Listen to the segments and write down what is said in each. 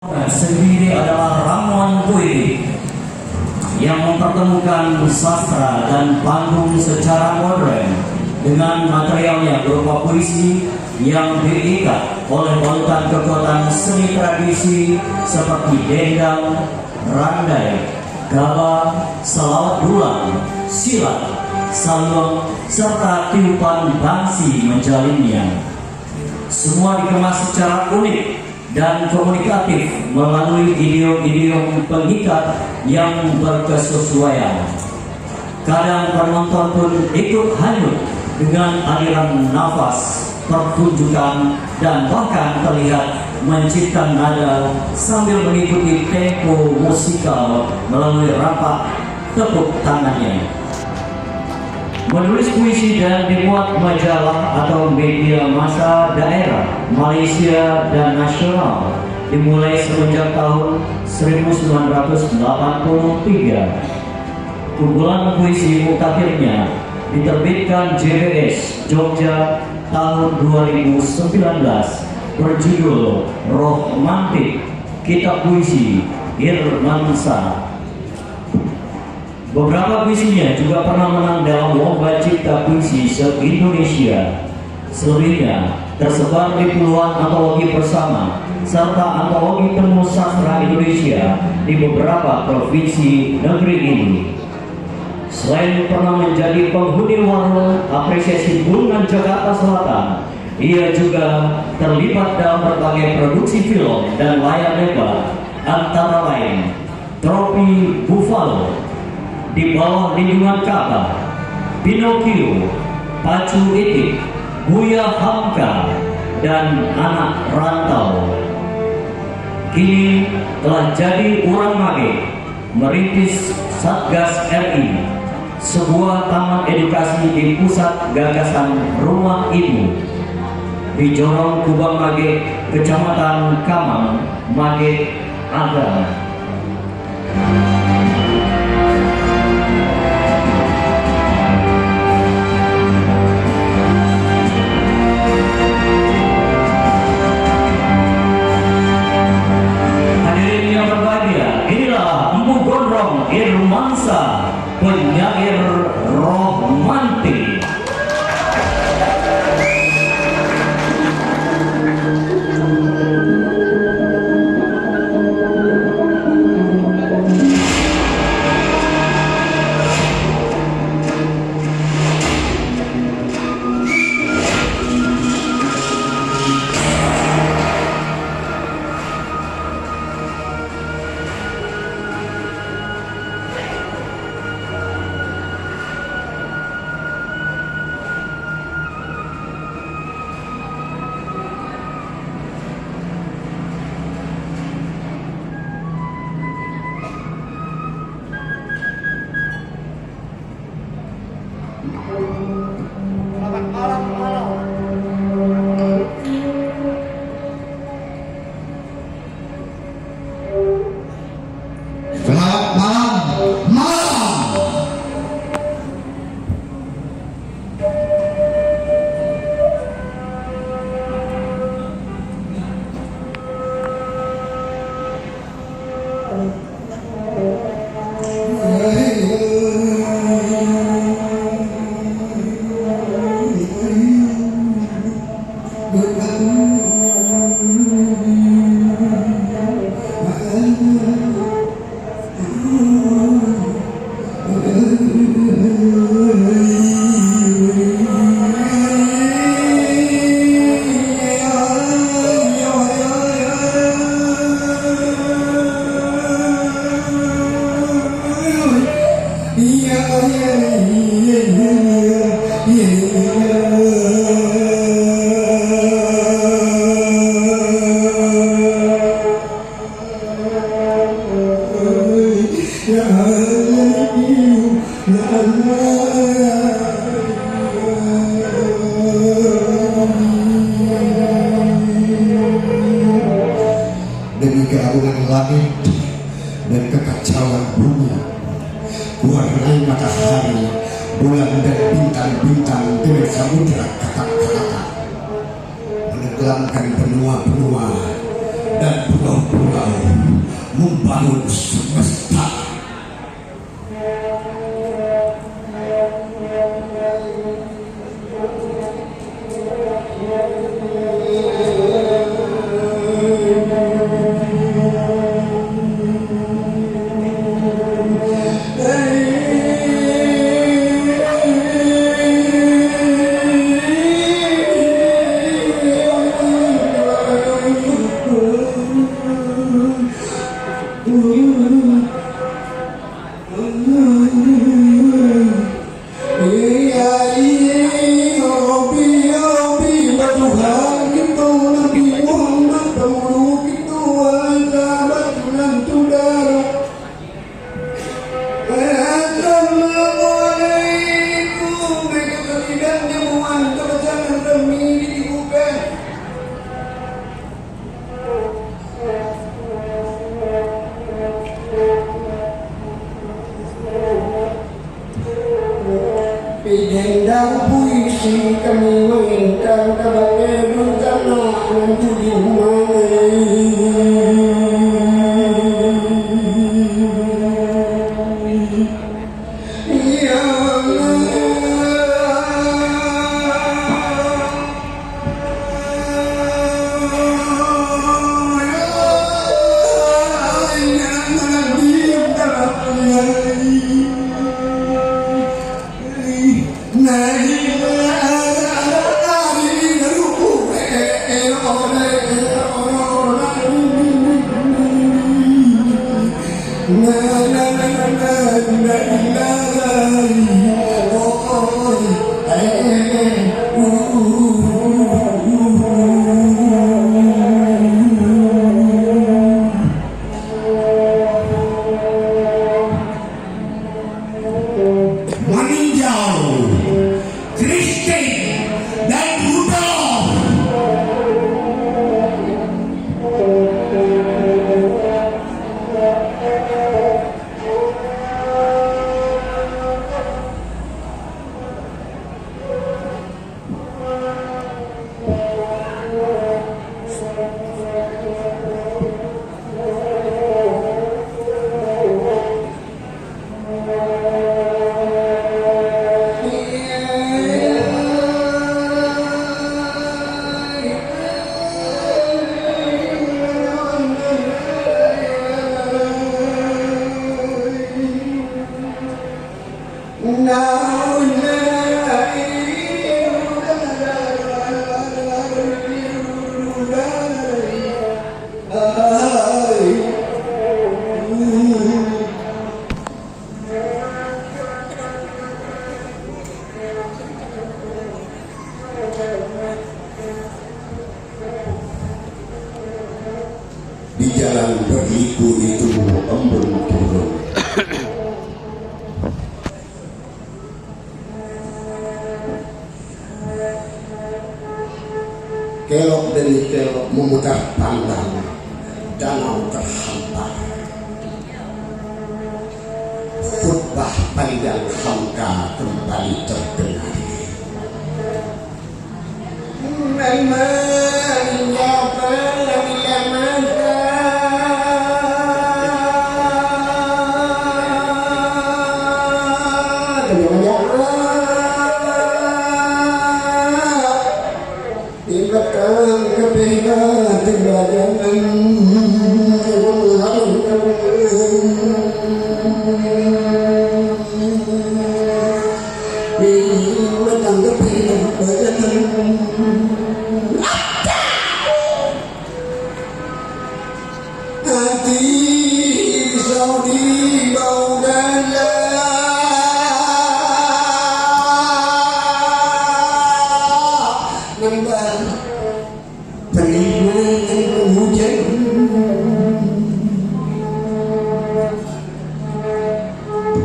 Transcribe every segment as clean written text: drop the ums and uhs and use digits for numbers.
Sendiri adalah ramuan puisi yang mempertemukan sastra dan panggung secara modern dengan materialnya berupa puisi yang diikat oleh balutan kekuatan seni tradisi seperti dendang, randai, gabah, selawat dulang, silat, salong, serta tiupan bangsi menjalinnya. Semua dikemas secara unik dan komunikatif melalui idiom-idiom pengikat yang berkesesuaian. Kadang penonton pun ikut hanyut dengan aliran nafas, pertunjukan, dan bahkan terlihat menciptakan nada sambil mengikuti tempo musikal melalui rapat tepuk tangannya. Menulis puisi dan dimuat majalah atau media massa daerah, Malaysia dan nasional dimulai semenjak tahun 1983. Kumpulan puisi mutakhirnya diterbitkan JBS Jogja tahun 2019 berjudul Rohmantik, Kitab Puisi Irmansa. Beberapa puisinya juga pernah menang dalam lomba cipta puisi se-Indonesia. Selebihnya tersebar di puluhan antologi bersama serta antologi temu sastra Indonesia di beberapa provinsi negeri ini. Selain pernah menjadi penghuni warung apresiasi Bulungan Jakarta Selatan, ia juga terlibat dalam berbagai produksi film dan layar lebar, antara lain Tropi Buffalo, Di Bawah Lindungan Ka'bah, Pinocchio, Pacu Itik, Buya Hamka, dan Anak Rantau. Kini telah jadi urang mage merintis Satgas RI, sebuah taman edukasi di pusat gagasan Rumah Ibu di Jorong Kubang Mage, Kecamatan Kamang, Mage, Agam. Irmansa, penyair romantik. Demi keagungan langit dan kekacauan bumi, kuwarnai matahari, bulan dan bintang-bintang dengan samudera kata-kata, menenggelamkan benua-benua dan pulau-pulau membangun semesta. Pidendang puisi kami mainkan kabarnya bencana nanti di ya meninjau Kristen dan Buddha. Di jalan berliku itu embun turun. Kelok demi kelok memutar pandang, danau terhampar. Khutbah panjang hamka kembali terdengar.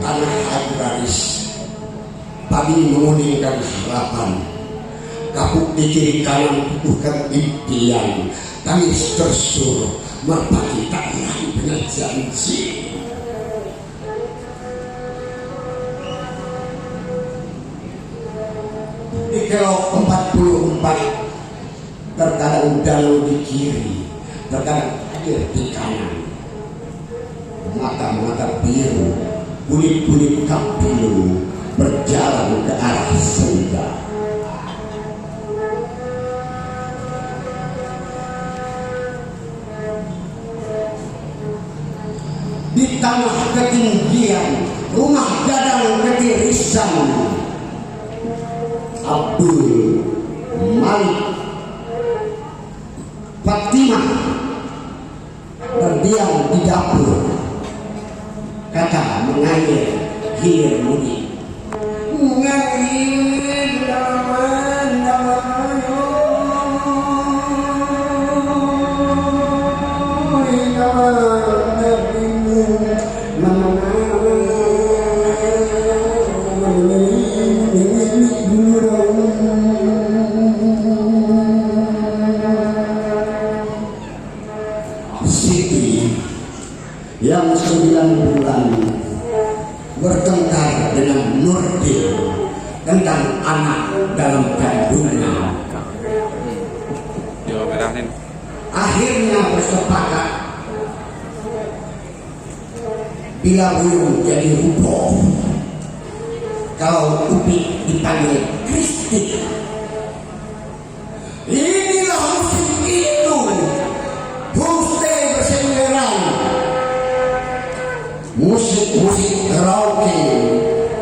Tanah agraris pagi menguningkan harapan, kapuk di kiri kanan bukan impian, tangis tersuruh merpati tak hilang dengan janji. Di kelok 44 terkadang dalu di kiri, terkadang hadir di kanan. Mata-mata biru, kulit-kulit kapilu berjalan ke arah surga. Di tanah ketinggian rumah gadang ketirisan, Abdul Malik Fatimah berdiam di dapur. Kata mengalir hilir mudik, mengalir Siti yang 9 bulan bertengkar dengan Nurdin tentang anak dalam kandungan. Akhirnya bersepakat bila Wuyung jadi rupo, kalau Upi dipanggil Kristi. Inilah musik itu, homestay bersenggeran, musik-musik karaoke,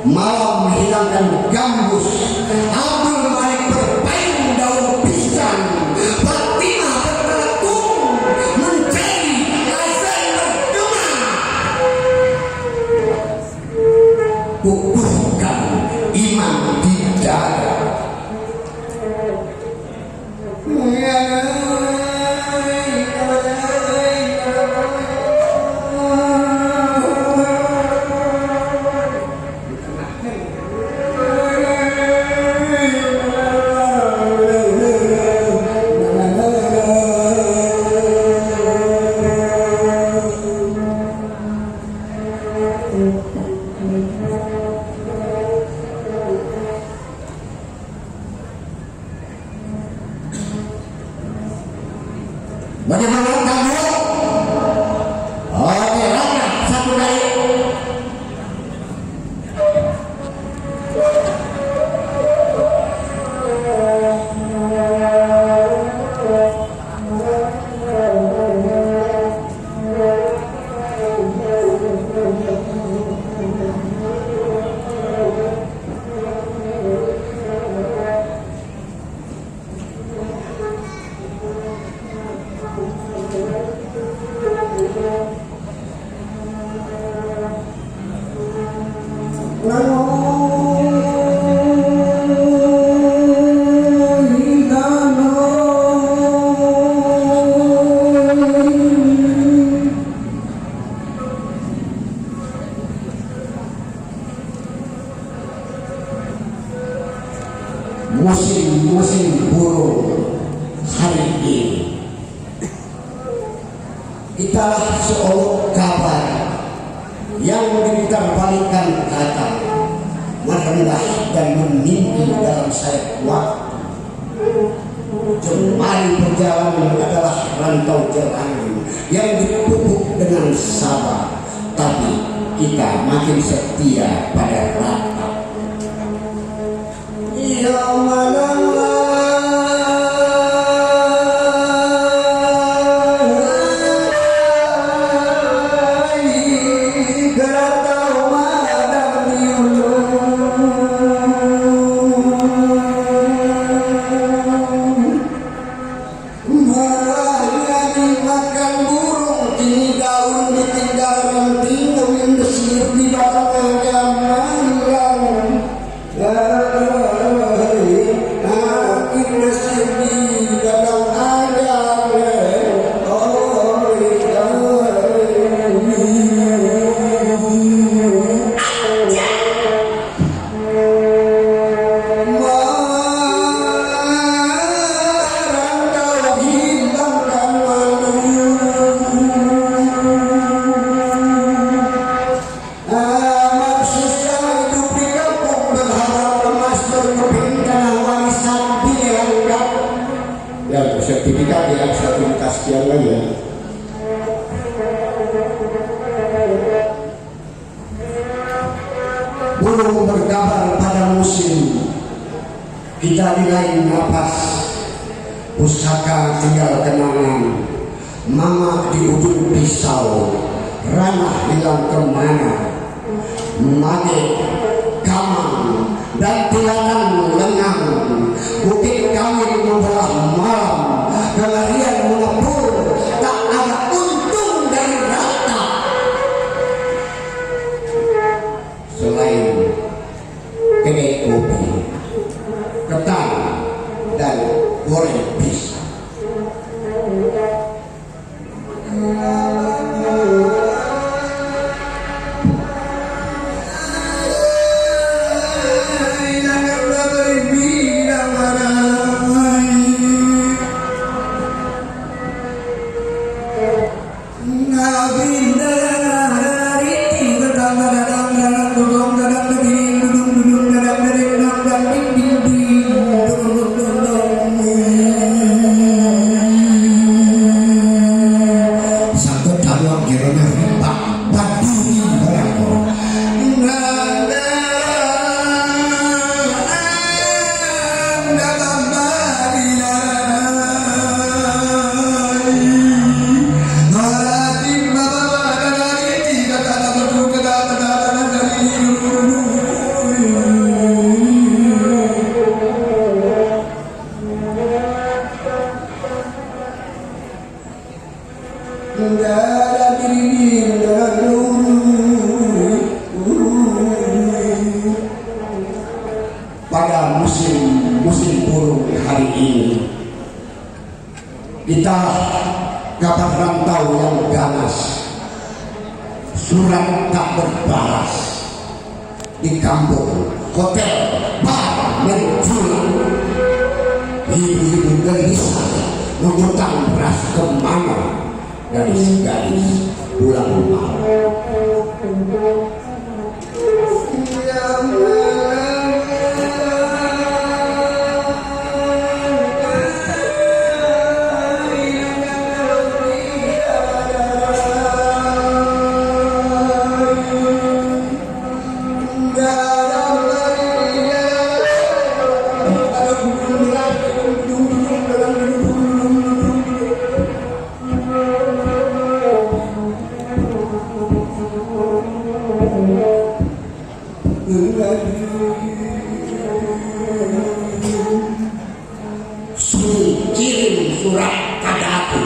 malam menghilangkan gambus. Abdul Malik berpayung daun pisang, Fatimah berkelakuan mencari azan berdema. Kukuhkan iman di dada. Bagaimana kamu? Oke, langkah satu kali. Musim burung hari ini, italah seolok kabar yang diterbalikkan kata, merendah dan meninggi dalam sayap waktu. Jemari perjalanan adalah rantau jalan yang dipupuk dengan sabar, tapi kita makin setia pada ratap. Ya burung berkabar pada musim, kita di lain napas, pusaka tinggal kenangan, mama di ujung pisau, ranah hilang kemana, mage, kamang, dan tilangan lengang, bukit kawin membelah malam, kelarian mengepul, tak ada untung dari rata. Selain kedai kopi, ketan, dan goreng pisang. Pada musim burung hari ini, kita dapat rantau yang ganas, surat tak berbalas, di kampung, hotel, bar, mencuri, ibu-ibu gelisah mengutang beras kemana, gadis-gadis pulang malam. Kirim surat padaku.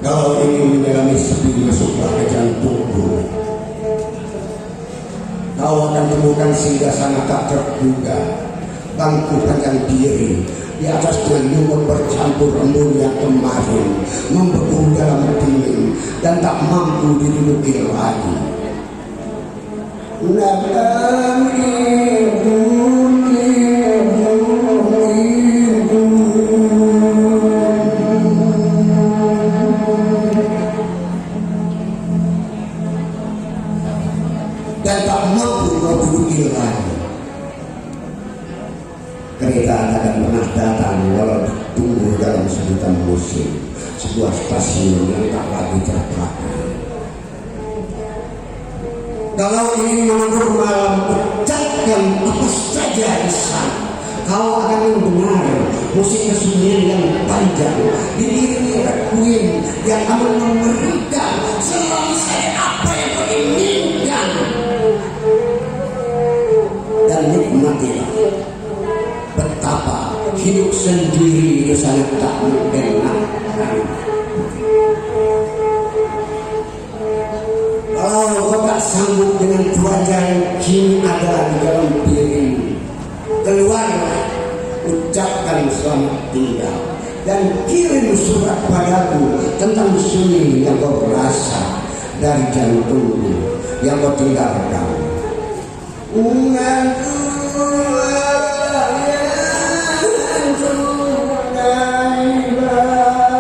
Kalau ingin menyelami sepi, masuklah ke jantung bumi. Kau akan temukan singgasana tak terduga, bangku panjang diri, di atas lumut bercampur embun yang kemarin, membeku dalam dingin dan tak mampu diduduki lagi. Dan tak mampu kau duduki lagi. Kereta akan pernah datang walau ditunggu dalam sebutan musim, sebuah stasiun yang tak lagi terpakai. Kalau ingin menganggur malam, ucapkan apa saja di sana. Kau akan mendengar musik kesunyian yang panjang, diiringi requiem yang akan memberikan selesai apa yang kau inginkan. Dan nikmatilah betapa hidup sendiri itu sangat tak menyenangkan. Kalau kau tak sanggup dengan cuaca yang kini ada di dalam piring, keluarlah, ucapkan selamat tinggal, dan kirim surat padaku tentang sunyi yang kau rasa dari jantungmu yang kau tinggalkan. Ungaku